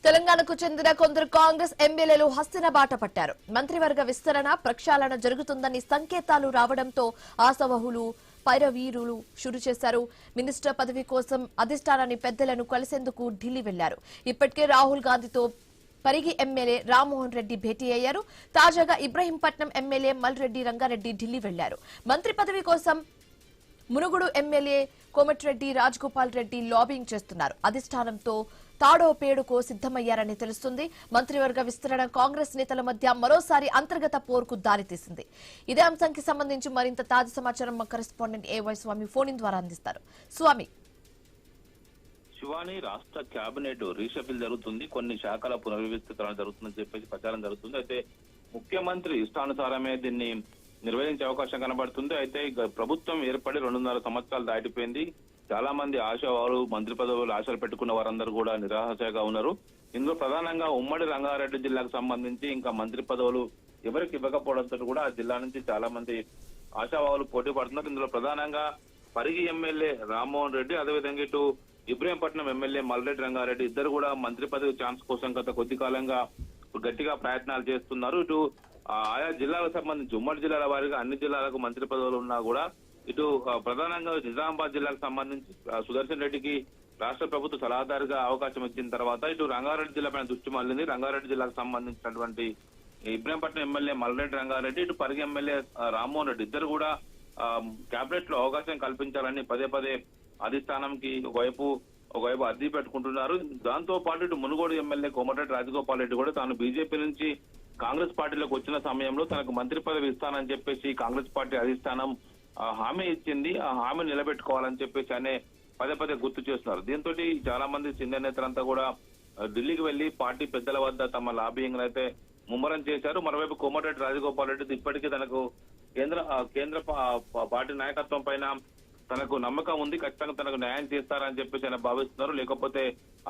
తెలంగాణకు చెందిన కొందరు కాంగ్రెస్ ఎమ్మెల్యేలు హస్తిన బాట పట్టారు. మంత్రివర్గ విస్తరణ ప్రక్షాళన జరుగుతుందని సంకేతాలు రావడంతో ఆశావహులు పైరవీరులు షురు చేశారు. మినిస్టర్ పదవి కోసం అధిష్టానాన్ని పెద్దలను కలిసేందుకు ఢిల్లీ వెళ్లారు. ఇప్పటికే రాహుల్ గాంధీతో పరిగి ఎమ్మెల్యే రామ్మోహన్ రెడ్డి భేటీ అయ్యారు. తాజాగా ఇబ్రహీంపట్నం ఎమ్మెల్యే మల్రెడ్డి రంగారెడ్డి ఢిల్లీ వెళ్లారు. మంత్రి పదవి కోసం మునుగుడు ఎమ్మెల్యే కోమటిరెడ్డి రాజగోపాల్ రెడ్డి లాబింగ్ చేస్తున్నారు. అధిష్టానంతో తాడో పేడుకో సిద్దమయ్యారని తెలుస్తుంది. మంత్రివర్గ విస్తరణ కాంగ్రెస్ నేతల మధ్య మరోసారి అంతర్గత పోరుకు దారితీసింది. ఇదే అంశానికి సంబంధించి మరింత తాజా సమాచారం మా కరెస్పాండెంట్ ఏవై స్వామి ఫోన్ ద్వారా అందిస్తారు. స్వామి, శివాని, రాష్ట్ర కేబినెట్ రీషఫిల్ జరుగుతుంది, కొన్ని శాఖల పునర్వ్యవస్థీకరణ జరుగుతుందని చెప్పేసి ప్రచారం జరుగుతుంది. అయితే ముఖ్యమంత్రి ఇష్టానుసారమే దీన్ని నిర్వహించే అవకాశం కనబడుతుంది. అయితే ప్రభుత్వం ఏర్పడి 2.5 సంవత్సరాలు దాటిపోయింది. చాలా మంది ఆశావారు మంత్రి పదవులు ఆశలు పెట్టుకున్న వారందరూ కూడా నిరాశగా ఉన్నారు. ఇందులో ప్రధానంగా ఉమ్మడి రంగారెడ్డి జిల్లాకు సంబంధించి ఇంకా మంత్రి పదవులు ఎవరికి ఇవ్వకపోవడంతో కూడా ఆ జిల్లా నుంచి చాలా మంది ఆశావాహులు పోటీ పడుతున్నారు. ఇందులో ప్రధానంగా పరిగి ఎమ్మెల్యే రామ్మోహన్ రెడ్డి, అదేవిధంగా ఇటు ఇబ్రహీంపట్నం ఎమ్మెల్యే మల్రెడ్డి రంగారెడ్డి ఇద్దరు కూడా మంత్రి పదవి ఛాన్స్ కోసం గత కొద్ది కాలంగా గట్టిగా ప్రయత్నాలు చేస్తున్నారు. ఇటు ఆయా జిల్లాలకు సంబంధించి ఉమ్మడి జిల్లాల వారిగా అన్ని జిల్లాలకు మంత్రి పదవులు ఉన్నా కూడా ఇటు ప్రధానంగా నిజామాబాద్ జిల్లాకు సంబంధించి సుదర్శన్ రెడ్డికి రాష్ట్ర ప్రభుత్వ సలహాదారుగా అవకాశం ఇచ్చిన తర్వాత ఇటు రంగారెడ్డి జిల్లా పైన దృష్టి మళ్లింది. రంగారెడ్డి జిల్లాకు సంబంధించినటువంటి ఇబ్రహీంపట్నం ఎమ్మెల్యే మల్రెడ్డి రంగారెడ్డి, ఇటు పరిగి ఎమ్మెల్యే రామ్మోహన్ రెడ్డి ఇద్దరు కూడా కేబినెట్ లో అవకాశం కల్పించాలని పదే పదే అధిష్టానంకి ఒకవైపు అర్జీ పెట్టుకుంటున్నారు. దాంతో పాటు ఇటు మునుగోడు ఎమ్మెల్యే కోమటిరెడ్డి రాజగోపాల్ రెడ్డి కూడా తాను బీజేపీ నుంచి కాంగ్రెస్ పార్టీలోకి వచ్చిన సమయంలో తనకు మంత్రి పదవి ఇస్తానని చెప్పేసి కాంగ్రెస్ పార్టీ అధిష్టానం హామీ ఇచ్చింది. ఆ హామీ నిలబెట్టుకోవాలని చెప్పేసి అనే పదే పదే గుర్తు చేస్తున్నారు. దీంతో చాలా మంది సీనియర్ నేతలంతా కూడా ఢిల్లీకి వెళ్లి పార్టీ పెద్దల వద్ద తమ లాబియింగ్ అయితే ముమ్మరం చేశారు. మరోవైపు కోమటిరెడ్డి రాజగోపాల్ రెడ్డి ఇప్పటికీ తనకు కేంద్ర పార్టీ నాయకత్వం పైన తనకు నమ్మకం ఉంది, ఖచ్చితంగా తనకు న్యాయం చేస్తారని చెప్పేసి ఆయన భావిస్తున్నారు. లేకపోతే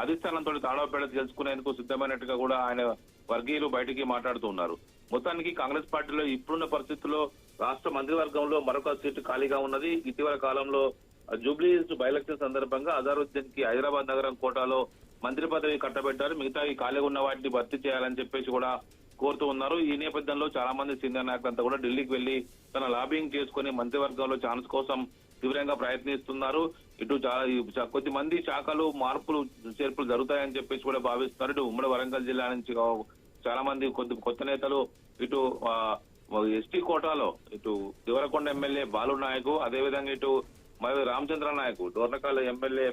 అధిష్టానంతో తాడవపేడ తెలుసుకునేందుకు సిద్ధమైనట్టుగా కూడా ఆయన వర్గీయులు బయటికి మాట్లాడుతున్నారు. మొత్తానికి కాంగ్రెస్ పార్టీలో ఇప్పుడున్న పరిస్థితుల్లో రాష్ట్ర మంత్రివర్గంలో మరొక సీటు ఖాళీగా ఉన్నది. ఇటీవల కాలంలో జూబ్లీ బై ఎలక్షన్ సందర్భంగా అజారుద్దీన్ కి హైదరాబాద్ నగరం కోటాలో మంత్రి పదవి కట్టబెట్టారు. మిగతా ఈ ఖాళీగా ఉన్న వాటిని భర్తీ చేయాలని చెప్పేసి కూడా కోరుతూ ఉన్నారు. ఈ నేపథ్యంలో చాలా మంది సీనియర్ నాయకులంతా కూడా ఢిల్లీకి వెళ్లి తన లాబింగ్ చేసుకుని మంత్రివర్గంలో ఛాన్స్ కోసం తీవ్రంగా ప్రయత్నిస్తున్నారు. ఇటు కొద్ది మంది శాఖలు మార్పులు చేర్పులు జరుగుతాయని చెప్పేసి కూడా భావిస్తున్నారు. ఇటు ఉమ్మడి వరంగల్ జిల్లా నుంచి చాలా మంది కొత్త నేతలు ఇటు ఎస్టీ కోటాలో ఇటు దేవరకొండ ఎమ్మెల్యే బాలు నాయక్, అదేవిధంగా ఇటు మరి రామచంద్ర నాయక్ డోర్నకాల ఎమ్మెల్యే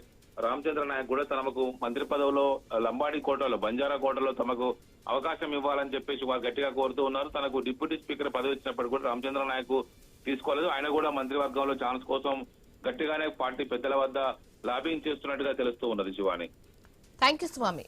రామచంద్ర నాయక్ కూడా తమకు మంత్రి పదవిలో లంబాడి కోటలో బంజారా కోటలో తమకు అవకాశం ఇవ్వాలని చెప్పేసి వారు గట్టిగా కోరుతూ ఉన్నారు. తనకు డిప్యూటీ స్పీకర్ పదవి ఇచ్చినప్పుడు కూడా రామచంద్ర నాయక్ తీసుకోలేదు. ఆయన కూడా మంత్రివర్గంలో ఛాన్స్ కోసం గట్టిగానే పార్టీ పెద్దల వద్ద లాబింగ్ చేస్తున్నట్టుగా తెలుస్తూ ఉన్నది. Shivani, thank you Swamy.